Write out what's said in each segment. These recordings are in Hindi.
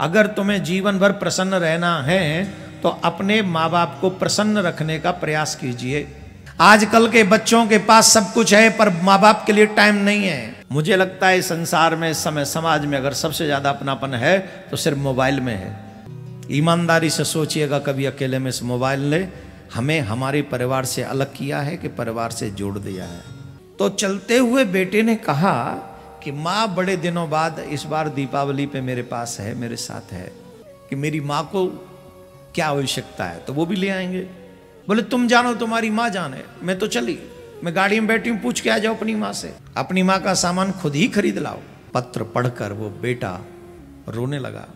अगर तुम्हें जीवन भर प्रसन्न रहना है तो अपने माँ बाप को प्रसन्न रखने का प्रयास कीजिए। आजकल के बच्चों के पास सब कुछ है पर माँ बाप के लिए टाइम नहीं है। मुझे लगता है संसार में, इस समय समाज में अगर सबसे ज्यादा अपनापन है तो सिर्फ मोबाइल में है। ईमानदारी से सोचिएगा, कभी अकेले में इस मोबाइल ने हमें हमारे परिवार से अलग किया है कि परिवार से जोड़ दिया है। तो चलते हुए बेटे ने कहा कि माँ बड़े दिनों बाद इस बार दीपावली पे मेरे पास है, मेरे साथ है, कि मेरी माँ को क्या आवश्यकता है तो वो भी ले आएंगे। बोले तुम जानो तुम्हारी माँ जाने, मैं तो चली, मैं गाड़ी में बैठी हूँ, पूछ के आ जाओ अपनी माँ से, अपनी माँ का सामान खुद ही खरीद लाओ। पत्र पढ़कर वो बेटा रोने लगा।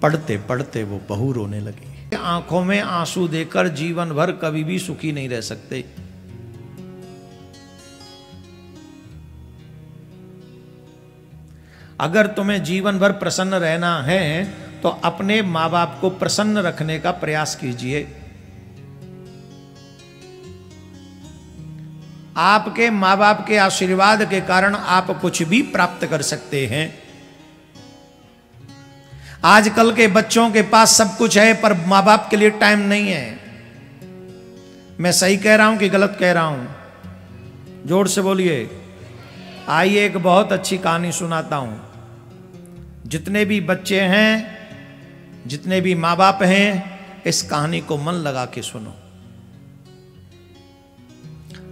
पढ़ते पढ़ते वो बहू रोने लगी। आंखों में आंसू देकर जीवन भर कभी भी सुखी नहीं रह सकते। अगर तुम्हें जीवन भर प्रसन्न रहना है तो अपने माँ बाप को प्रसन्न रखने का प्रयास कीजिए। आपके माँ बाप के आशीर्वाद के कारण आप कुछ भी प्राप्त कर सकते हैं। आजकल के बच्चों के पास सब कुछ है पर माँ बाप के लिए टाइम नहीं है। मैं सही कह रहा हूं कि गलत कह रहा हूं? जोर से बोलिए। आइए एक बहुत अच्छी कहानी सुनाता हूं। जितने भी बच्चे हैं, जितने भी माँ बाप हैं, इस कहानी को मन लगा के सुनो।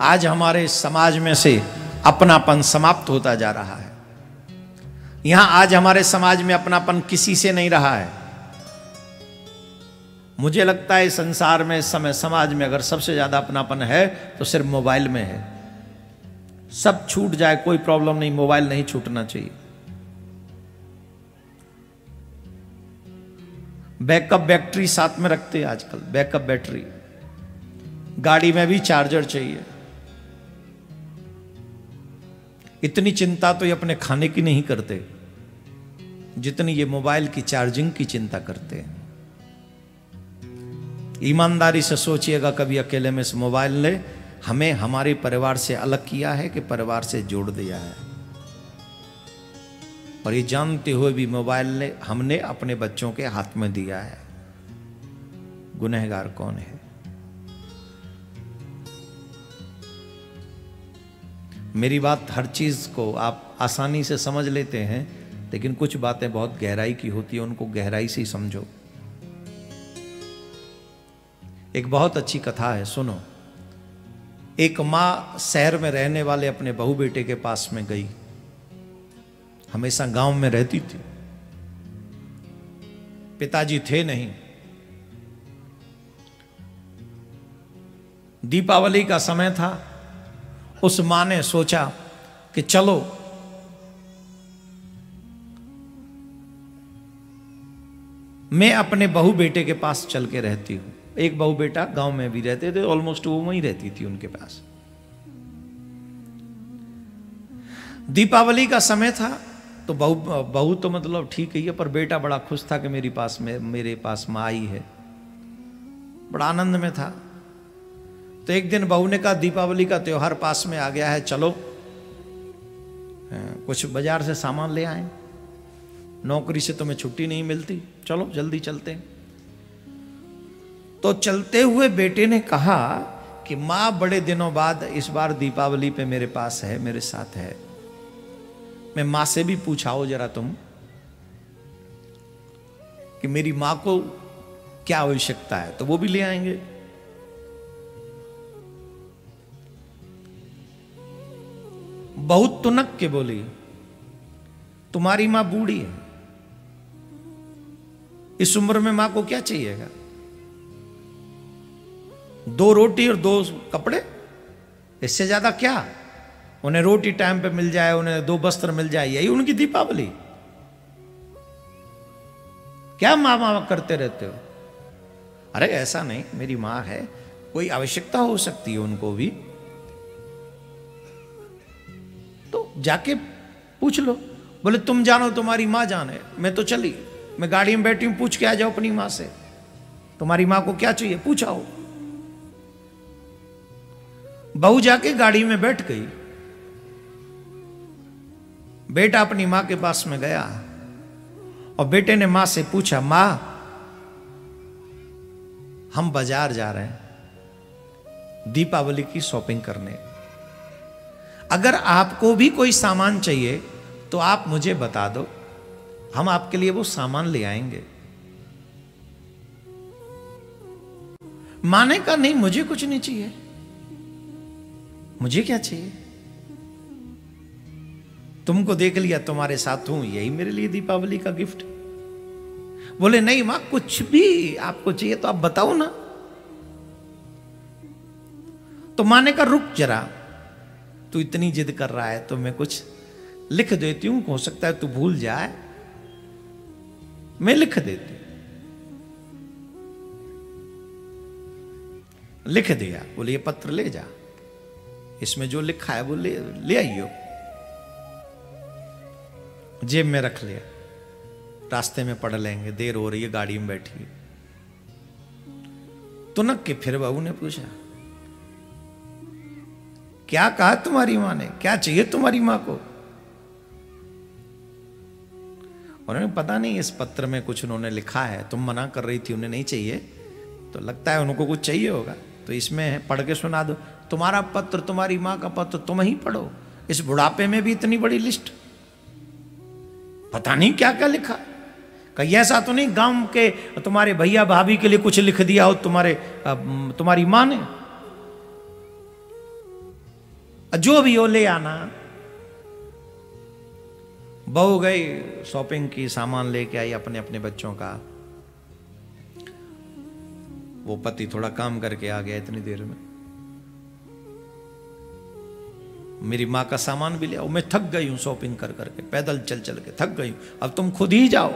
आज हमारे समाज में से अपनापन समाप्त होता जा रहा है। यहां आज हमारे समाज में अपनापन किसी से नहीं रहा है। मुझे लगता है संसार में, इस समय समाज में अगर सबसे ज्यादा अपनापन है तो सिर्फ मोबाइल में है। सब छूट जाए कोई प्रॉब्लम नहीं, मोबाइल नहीं छूटना चाहिए। बैकअप बैटरी साथ में रखते हैं आजकल, बैकअप बैटरी। गाड़ी में भी चार्जर चाहिए। इतनी चिंता तो ये अपने खाने की नहीं करते जितनी ये मोबाइल की चार्जिंग की चिंता करते हैं। ईमानदारी से सोचिएगा, कभी अकेले में इस मोबाइल ने हमें हमारे परिवार से अलग किया है कि परिवार से जोड़ दिया है। और ये जानते हुए भी मोबाइल ने हमने अपने बच्चों के हाथ में दिया है। गुनहगार कौन है? मेरी बात, हर चीज को आप आसानी से समझ लेते हैं, लेकिन कुछ बातें बहुत गहराई की होती है, उनको गहराई से ही समझो। एक बहुत अच्छी कथा है, सुनो। एक माँ शहर में रहने वाले अपने बहू बेटे के पास में गई। हमेशा गांव में रहती थी, पिताजी थे नहीं। दीपावली का समय था। उस मां ने सोचा कि चलो मैं अपने बहू बेटे के पास चल के रहती हूं। एक बहू बेटा गांव में भी रहते थे, ऑलमोस्ट वो वहीं रहती थी उनके पास। दीपावली का समय था तो बहू तो मतलब ठीक ही है, पर बेटा बड़ा खुश था कि मेरे पास माँ आई है, बड़ा आनंद में था। तो एक दिन बहू ने कहा दीपावली का त्योहार पास में आ गया है, चलो कुछ बाजार से सामान ले आए, नौकरी से तुम्हें छुट्टी नहीं मिलती, चलो जल्दी चलते हैं। तो चलते हुए बेटे ने कहा कि माँ बड़े दिनों बाद इस बार दीपावली पे मेरे पास है, मेरे साथ है। मैं माँ से भी पूछाओ जरा तुम कि मेरी माँ को क्या आवश्यकता है तो वो भी ले आएंगे। बहुत तुनक के बोली, तुम्हारी माँ बूढ़ी है, इस उम्र में माँ को क्या चाहिएगा? 2 रोटी और 2 कपड़े, इससे ज्यादा क्या? उन्हें रोटी टाइम पे मिल जाए, उन्हें 2 वस्त्र मिल जाए, यही उनकी दीपावली। क्या माँ करते रहते हो? अरे ऐसा नहीं, मेरी माँ है, कोई आवश्यकता हो सकती है उनको भी, तो जाके पूछ लो। बोले तुम जानो तुम्हारी माँ जाने, मैं तो चली, मैं गाड़ी में बैठी हूं, पूछ के आ जाओ अपनी माँ से, तुम्हारी माँ को क्या चाहिए पूछाओ। बहू जाके गाड़ी में बैठ गई। बेटा अपनी माँ के पास में गया और बेटे ने मां से पूछा, मां हम बाजार जा रहे हैं दीपावली की शॉपिंग करने, अगर आपको भी कोई सामान चाहिए तो आप मुझे बता दो, हम आपके लिए वो सामान ले आएंगे। मां ने कहा, नहीं मुझे कुछ नहीं चाहिए, मुझे क्या चाहिए, तुमको देख लिया तुम्हारे साथ हूं, यही मेरे लिए दीपावली का गिफ्ट। बोले नहीं मां, कुछ भी आपको चाहिए तो आप बताओ ना। तो मां ने कहा, रुक जरा, तू इतनी जिद कर रहा है तो मैं कुछ लिख देती हूं, हो सकता है तू भूल जाए, मैं लिख देती हूं। लिख दिया। बोले ये पत्र ले जा, इसमें जो लिखा है वो ले आइयो। जेब में रख लिया, रास्ते में पढ़ लेंगे, देर हो रही है, गाड़ी में बैठी। तुनक के फिर बहू ने पूछा, क्या कहा तुम्हारी मां ने, क्या चाहिए तुम्हारी मां को? उन्होंने पता नहीं इस पत्र में कुछ उन्होंने लिखा है, तुम मना कर रही थी उन्हें नहीं चाहिए, तो लगता है उनको कुछ चाहिए होगा, तो इसमें है, पढ़ के सुना दो। तुम्हारा पत्र, तुम्हारी मां का पत्र तुम ही पढ़ो, इस बुढ़ापे में भी इतनी बड़ी लिस्ट, पता नहीं क्या क्या लिखा। कहीं ऐसा तो नहीं गांव के तुम्हारे भैया भाभी के लिए कुछ लिख दिया हो तुम्हारी मां ने? जो भी हो ले आना। बहू गई, शॉपिंग की, सामान लेके आई अपने अपने बच्चों का। वो पति थोड़ा काम करके आ गया इतनी देर में, मेरी मां का सामान भी ले आओ, मैं थक गई हूं शॉपिंग कर करके, पैदल चल चल के थक गई हूं, अब तुम खुद ही जाओ,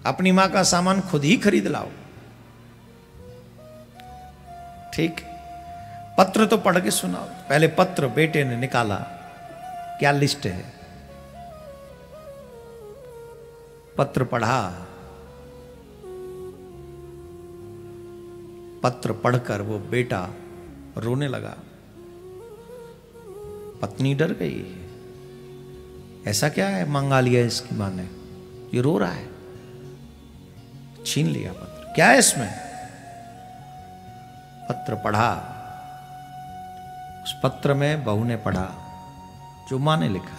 अपनी मां का सामान खुद ही खरीद लाओ। ठीक, पत्र तो पढ़ के सुनाओ। पहले पत्र बेटे ने निकाला, क्या लिस्ट है, पत्र पढ़ा। पत्र पढ़कर वो बेटा रोने लगा। पत्नी डर गई, ऐसा क्या है मंगा लिया इसकी मां ने, ये रो रहा है। छीन लिया पत्र, क्या है इसमें? पत्र पढ़ा। उस पत्र में बहू ने पढ़ा जो मां ने लिखा।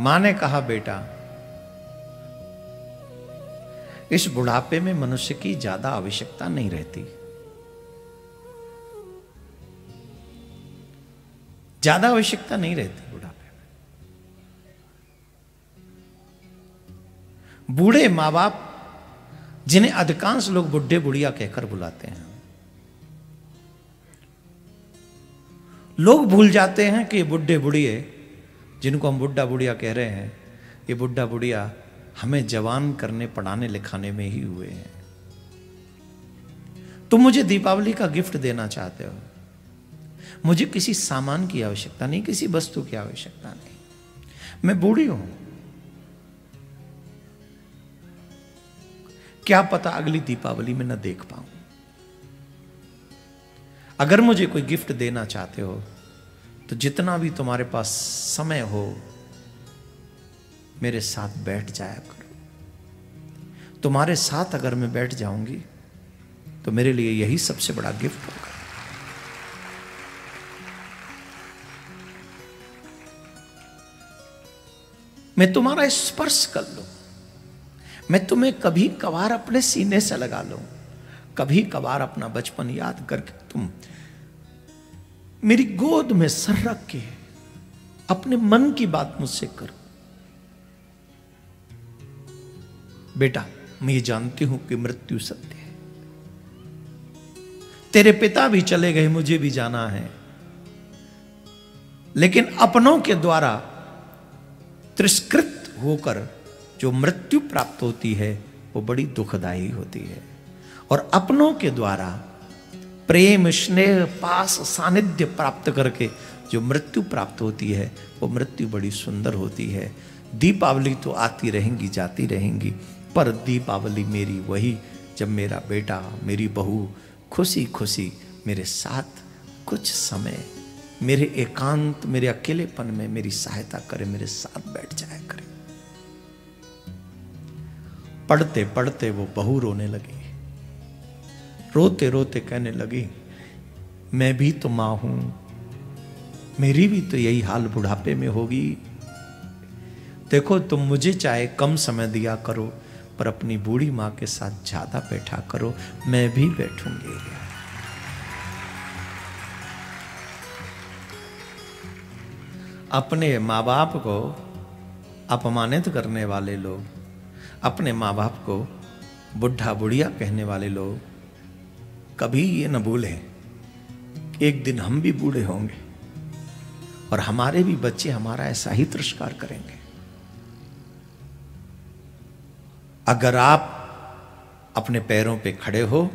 मां ने कहा, बेटा इस बुढ़ापे में मनुष्य की ज्यादा आवश्यकता नहीं रहती, ज्यादा आवश्यकता नहीं रहती बुढ़ापे में। बूढ़े मां बाप, जिन्हें अधिकांश लोग बुढ़े बुढ़िया कहकर बुलाते हैं, लोग भूल जाते हैं कि ये बुढ़े बुढ़िए जिनको हम बुढ़ा बुढ़िया कह रहे हैं, ये बुढ़ा बुढ़िया हमें जवान करने, पढ़ाने लिखाने में ही हुए हैं। तुम मुझे दीपावली का गिफ्ट देना चाहते हो, मुझे किसी सामान की आवश्यकता नहीं, किसी वस्तु की आवश्यकता नहीं, मैं बूढ़ी हूं, क्या पता अगली दीपावली में न देख पाऊं। अगर मुझे कोई गिफ्ट देना चाहते हो तो जितना भी तुम्हारे पास समय हो मेरे साथ बैठ जाया करो। तुम्हारे साथ अगर मैं बैठ जाऊंगी तो मेरे लिए यही सबसे बड़ा गिफ्ट होगा। मैं तुम्हारा स्पर्श कर लूं, मैं तुम्हें कभी कभार अपने सीने से लगा लूं, कभी कभार अपना बचपन याद करके तुम मेरी गोद में सर रख के अपने मन की बात मुझसे करो। बेटा मैं ये जानती हूं कि मृत्यु सत्य है, तेरे पिता भी चले गए, मुझे भी जाना है, लेकिन अपनों के द्वारा तिरस्कृत होकर जो मृत्यु प्राप्त होती है वो बड़ी दुखदायी होती है, और अपनों के द्वारा प्रेम, स्नेह, पास, सानिध्य प्राप्त करके जो मृत्यु प्राप्त होती है वो मृत्यु बड़ी सुंदर होती है। दीपावली तो आती रहेंगी, जाती रहेंगी, पर दीपावली मेरी वही जब मेरा बेटा, मेरी बहू खुशी खुशी मेरे साथ कुछ समय मेरे एकांत, मेरे अकेलेपन में मेरी सहायता करे, मेरे साथ बैठ जाया करे। पढ़ते पढ़ते वो बहू रोने लगी, रोते रोते कहने लगी, मैं भी तो मां हूं, मेरी भी तो यही हाल बुढ़ापे में होगी। देखो तुम मुझे चाहे कम समय दिया करो, पर अपनी बूढ़ी मां के साथ ज्यादा बैठा करो, मैं भी बैठूंगी। अपने माँ बाप को अपमानित करने वाले लोग, अपने माँ बाप को बुढ़ा बुढ़िया कहने वाले लोग कभी ये न भूलें कि एक दिन हम भी बूढ़े होंगे और हमारे भी बच्चे हमारा ऐसा ही तिरस्कार करेंगे। अगर आप अपने पैरों पे खड़े हो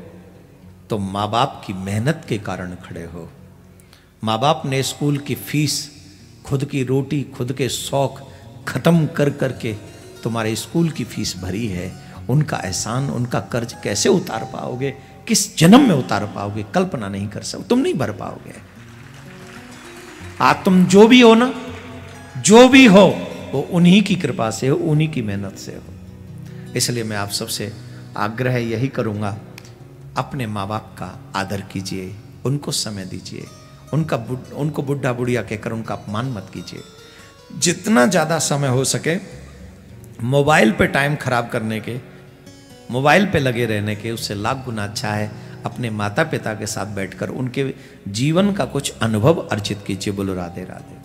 तो माँ बाप की मेहनत के कारण खड़े हो। माँ बाप ने स्कूल की फीस, खुद की रोटी, खुद के शौक खत्म कर करके तुम्हारे स्कूल की फीस भरी है। उनका एहसान, उनका कर्ज कैसे उतार पाओगे, किस जन्म में उतार पाओगे, कल्पना नहीं कर सकते, तुम नहीं भर पाओगे। आज तुम जो भी हो ना, जो भी हो वो उन्हीं की कृपा से हो, उन्हीं की मेहनत से हो। इसलिए मैं आप सबसे आग्रह यही करूंगा, अपने माँ बाप का आदर कीजिए, उनको समय दीजिए, उनको बुढ़ा बुढ़िया कहकर उनका अपमान मत कीजिए। जितना ज़्यादा समय हो सके मोबाइल पे टाइम खराब करने के, मोबाइल पे लगे रहने के, उससे लाख गुना अच्छा है अपने माता पिता के साथ बैठकर उनके जीवन का कुछ अनुभव अर्जित कीजिए। बोलो राधे राधे।